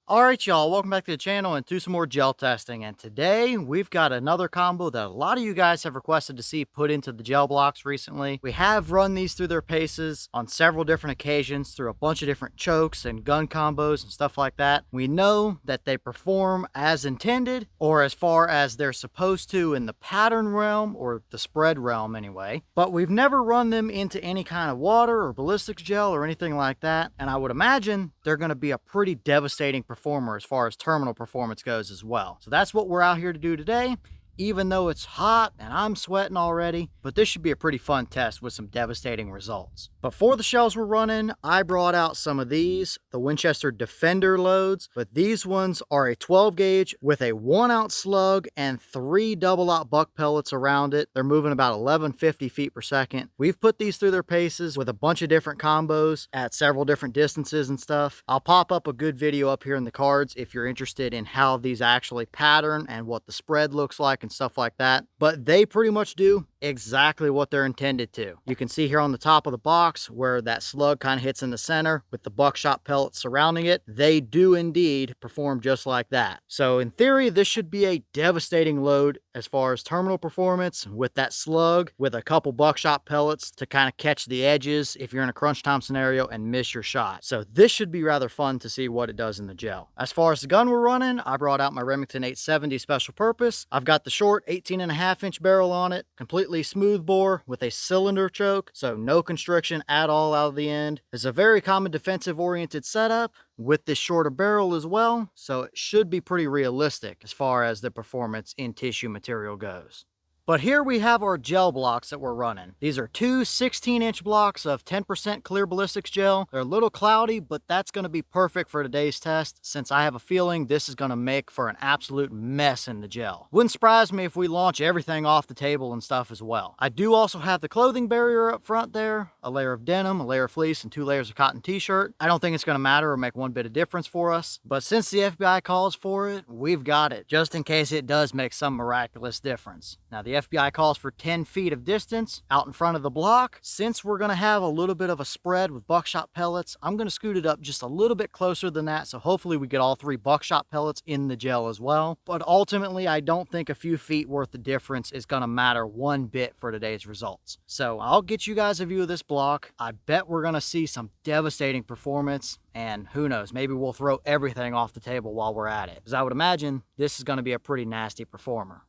Alright y'all, welcome back to the channel and to some more gel testing. And today we've got another combo that a lot of you guys have requested to see put into the gel blocks recently. We have run these through their paces on several different occasions through a bunch of different chokes and gun combos and stuff like that. We know that they perform as intended, or as far as they're supposed to in the pattern realm or the spread realm anyway. But we've never run them into any kind of water or ballistics gel or anything like that. And I would imagine they're going to be a pretty devastating performer as far as terminal performance goes as well. So that's what we're out here to do today, even though it's hot and I'm sweating already. But this should be a pretty fun test with some devastating results. But for the shells we're running, I brought out some of these, the Winchester Defender loads, but these ones are a 12 gauge with a 1oz slug and 3 double-aught buck pellets around it. They're moving about 1150 feet per second. We've put these through their paces with a bunch of different combos at several different distances and stuff. I'll pop up a good video up here in the cards if you're interested in how these actually pattern and what the spread looks like and stuff like that. But they pretty much do exactly what they're intended to. You can see here on the top of the box where that slug kind of hits in the center with the buckshot pellets surrounding it. They do indeed perform just like that. So in theory, this should be a devastating load as far as terminal performance with that slug with a couple buckshot pellets to kind of catch the edges if you're in a crunch time scenario and miss your shot. So this should be rather fun to see what it does in the gel. As far as the gun we're running, I brought out my Remington 870 special purpose. I've got the short 18.5-inch barrel on it, completely smooth bore with a cylinder choke, so no constriction at all out of the end. It's a very common defensive oriented setup with this shorter barrel as well, so it should be pretty realistic as far as the performance in tissue material goes. But here we have our gel blocks that we're running. These are two 16-inch blocks of 10% clear ballistics gel. They're a little cloudy, but that's going to be perfect for today's test since I have a feeling this is going to make for an absolute mess in the gel. Wouldn't surprise me if we launch everything off the table and stuff as well. I do also have the clothing barrier up front there, a layer of denim, a layer of fleece, and 2 layers of cotton t-shirt. I don't think it's going to matter or make one bit of difference for us, but since the FBI calls for it, we've got it, just in case it does make some miraculous difference. Now, the FBI calls for 10 feet of distance out in front of the block. Since we're going to have a little bit of a spread with buckshot pellets, I'm going to scoot it up just a little bit closer than that, so hopefully we get all 3 buckshot pellets in the gel as well. But ultimately, I don't think a few feet worth of difference is going to matter one bit for today's results. So I'll get you guys a view of this block. I bet we're going to see some devastating performance, and who knows, maybe we'll throw everything off the table while we're at it, because I would imagine this is going to be a pretty nasty performer.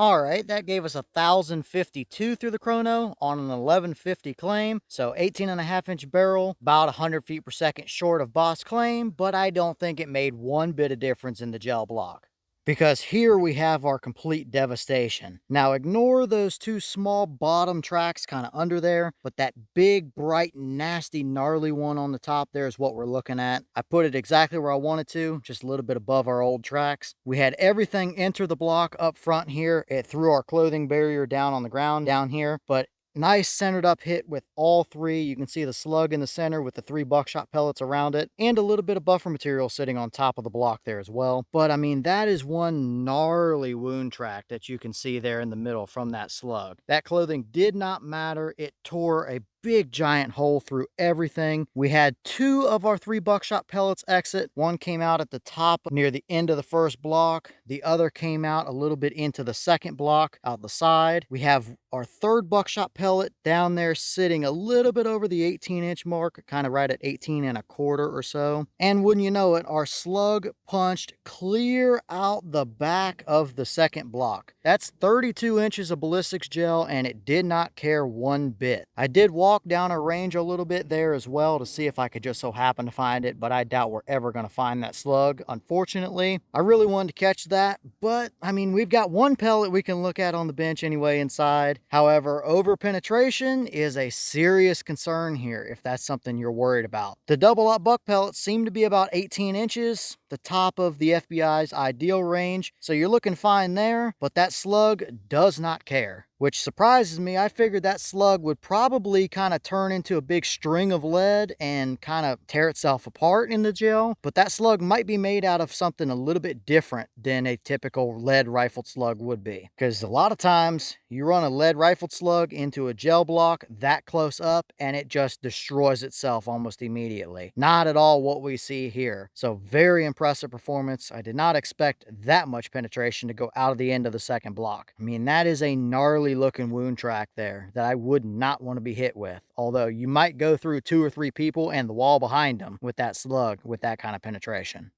All right, that gave us 1,052 through the chrono on an 1150 claim. So 18.5-inch barrel, about 100 feet per second short of boss claim, but I don't think it made one bit of difference in the gel block. Because here we have our complete devastation. Now ignore those 2 small bottom tracks kind of under there, but that big, bright, nasty, gnarly one on the top there is what we're looking at. I put it exactly where I wanted to, just a little bit above our old tracks. We had everything enter the block up front here. It threw our clothing barrier down on the ground down here, but nice centered up hit with all 3. You can see the slug in the center with the 3 buckshot pellets around it and a little bit of buffer material sitting on top of the block there as well. But I mean, that is one gnarly wound track that you can see there in the middle from that slug. That clothing did not matter. It tore a big giant hole through everything. We had 2 of our 3 buckshot pellets exit. One came out at the top near the end of the first block. The other came out a little bit into the second block out the side. We have our 3rd buckshot pellet down there sitting a little bit over the 18-inch mark, kind of right at 18.25 or so. And wouldn't you know it, our slug punched clear out the back of the second block. That's 32 inches of ballistics gel, and it did not care one bit. I did walk down a range a little bit there as well to see if I could just so happen to find it, but I doubt we're ever going to find that slug, unfortunately. I really wanted to catch that, but I mean, we've got 1 pellet we can look at on the bench anyway inside. However, over penetration is a serious concern here if that's something you're worried about. The double-aught buck pellets seem to be about 18 inches, the top of the FBI's ideal range, so you're looking fine there, but that slug does not care. which surprises me. I figured that slug would probably kind of turn into a big string of lead and kind of tear itself apart in the gel, but that slug might be made out of something a little bit different than a typical lead rifled slug would be, because a lot of times you run a lead rifled slug into a gel block that close up and it just destroys itself almost immediately. Not at all what we see here. So very impressive performance. I did not expect that much penetration to go out of the end of the second block. I mean, that is a gnarly looking wound track there that I would not want to be hit with. Although you might go through 2 or 3 people and the wall behind them with that slug with that kind of penetration.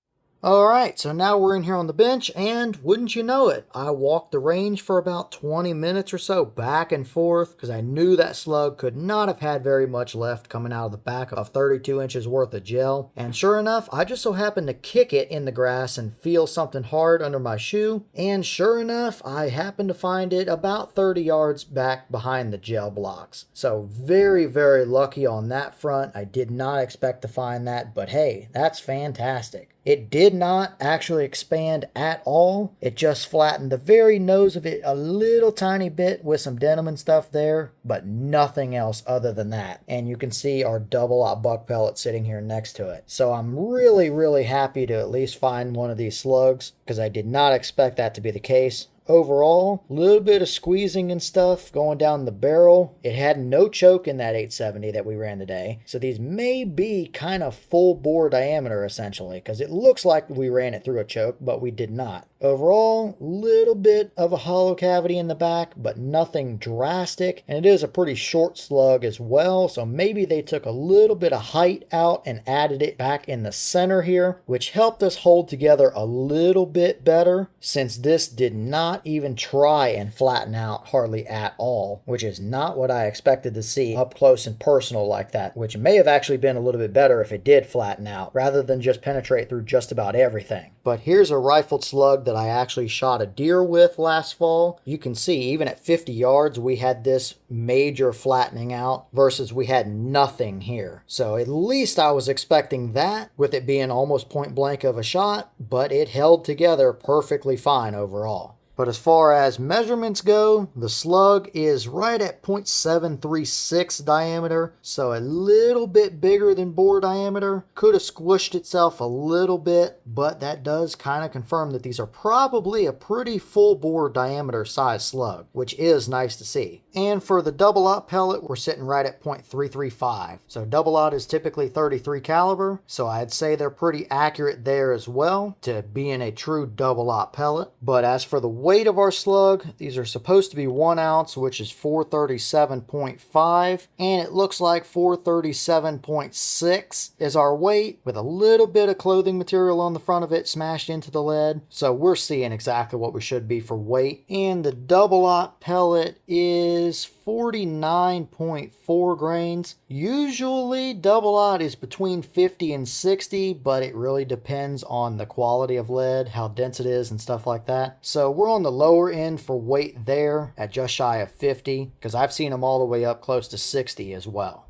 All right, so now we're in here on the bench, and wouldn't you know it, I walked the range for about 20 minutes or so back and forth because I knew that slug could not have had very much left coming out of the back of 32 inches worth of gel. And sure enough, I just so happened to kick it in the grass and feel something hard under my shoe. And sure enough, I happened to find it about 30 yards back behind the gel blocks. So very, very lucky on that front. I did not expect to find that, but hey, that's fantastic. It did not actually expand at all. It just flattened the very nose of it a little tiny bit with some denim and stuff there, but nothing else other than that. And you can see our double-aught buck pellet sitting here next to it. So I'm really, really happy to at least find one of these slugs because I did not expect that to be the case. Overall, a little bit of squeezing and stuff going down the barrel. It had no choke in that 870 that we ran today. So these may be kind of full bore diameter essentially, because it looks like we ran it through a choke, but we did not. Overall, a little bit of a hollow cavity in the back, but nothing drastic. And it is a pretty short slug as well, so maybe they took a little bit of height out and added it back in the center here, which helped us hold together a little bit better, since this did not even try and flatten out hardly at all, which is not what I expected to see up close and personal like that, which may have actually been a little bit better if it did flatten out, rather than just penetrate through just about everything. But here's a rifled slug that I actually shot a deer with last fall. You can see even at 50 yards we had this major flattening out versus we had nothing here. So at least I was expecting that with it being almost point blank of a shot, but it held together perfectly fine overall. But as far as measurements go, the slug is right at 0.736 diameter, so a little bit bigger than bore diameter. Could have squished itself a little bit, but that does kind of confirm that these are probably a pretty full bore diameter size slug, which is nice to see. And for the double-aught pellet, we're sitting right at 0.335. So double-aught is typically 33 caliber, so I'd say they're pretty accurate there as well to being a true double-aught pellet. But as for the weight of our slug, these are supposed to be 1 ounce, which is 437.5, and it looks like 437.6 is our weight, with a little bit of clothing material on the front of it smashed into the lead. So we're seeing exactly what we should be for weight. And the double-aught pellet is 49.4 grains. Usually double-aught is between 50 and 60, but it really depends on the quality of lead, how dense it is and stuff like that. So we're on the lower end for weight there at just shy of 50, because I've seen them all the way up close to 60 as well.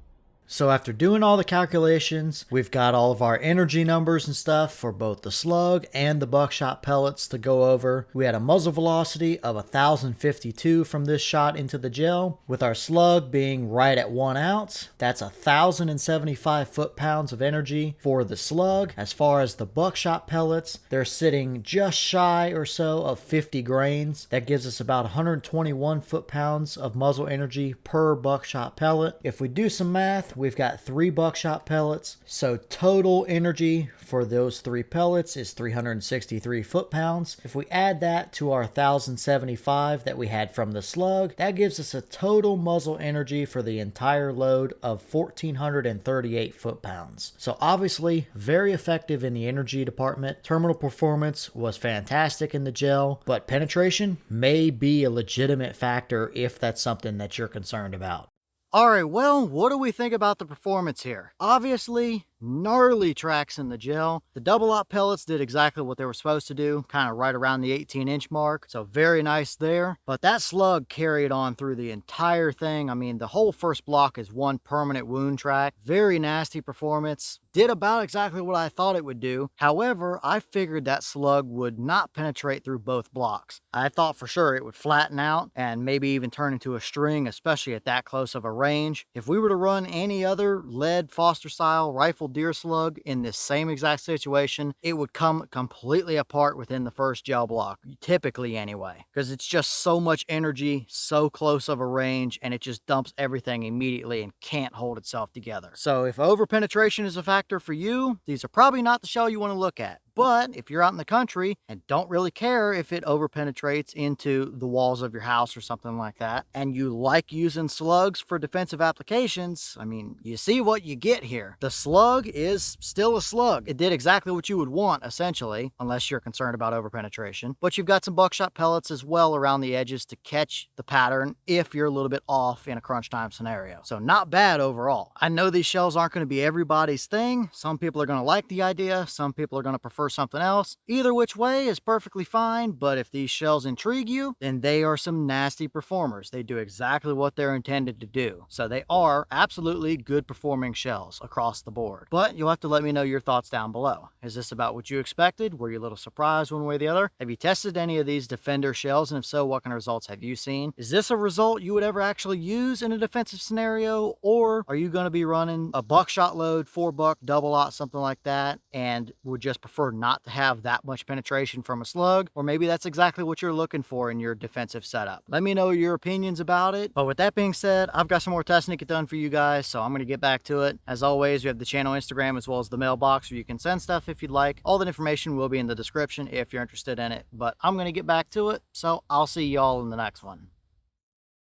So after doing all the calculations, we've got all of our energy numbers and stuff for both the slug and the buckshot pellets to go over. We had a muzzle velocity of 1,052 from this shot into the gel, with our slug being right at 1 ounce. That's 1,075 foot-pounds of energy for the slug. As far as the buckshot pellets, they're sitting just shy or so of 50 grains. That gives us about 121 foot-pounds of muzzle energy per buckshot pellet. If we do some math, we've got 3 buckshot pellets, so total energy for those 3 pellets is 363 foot-pounds. If we add that to our 1,075 that we had from the slug, that gives us a total muzzle energy for the entire load of 1,438 foot-pounds. So obviously very effective in the energy department. Terminal performance was fantastic in the gel, but penetration may be a legitimate factor if that's something that you're concerned about. All right, well, what do we think about the performance here? Obviously, gnarly tracks in the gel. The double aught pellets did exactly what they were supposed to do, kind of right around the 18-inch mark. So very nice there. But that slug carried on through the entire thing. I mean, the whole first block is one permanent wound track. Very nasty performance. Did about exactly what I thought it would do. However, I figured that slug would not penetrate through both blocks. I thought for sure it would flatten out and maybe even turn into a string, especially at that close of a range. If we were to run any other lead Foster style rifle deer slug in this same exact situation, it would come completely apart within the first gel block, typically anyway, because it's just so much energy, so close of a range, and it just dumps everything immediately and can't hold itself together. So if over penetration is a factor for you, these are probably not the shell you want to look at. But if you're out in the country and don't really care if it over penetrates into the walls of your house or something like that, and you like using slugs for defensive applications, I mean, you see what you get here. The slug is still a slug. It did exactly what you would want, essentially, unless you're concerned about over penetration. But you've got some buckshot pellets as well around the edges to catch the pattern if you're a little bit off in a crunch time scenario. So not bad overall. I know these shells aren't going to be everybody's thing. Some people are going to like the idea. Some people are going to prefer something else. Either which way is perfectly fine, but if these shells intrigue you, then they are some nasty performers. They do exactly what they're intended to do. So they are absolutely good performing shells across the board. But you'll have to let me know your thoughts down below. Is this about what you expected? Were you a little surprised one way or the other? Have you tested any of these Defender shells? And if so, what kind of results have you seen? Is this a result you would ever actually use in a defensive scenario? Or are you going to be running a buckshot load, 4-buck, double aught, something like that, and would just prefer not to have that much penetration from a slug? Or maybe that's exactly what you're looking for in your defensive setup. Let me know your opinions about it. But with that being said, I've got some more testing to get done for you guys, so I'm going to get back to it. As always, we have the channel Instagram as well as the mailbox where you can send stuff if you'd like. All that information will be in the description if you're interested in it. But I'm going to get back to it, so I'll see y'all in the next one.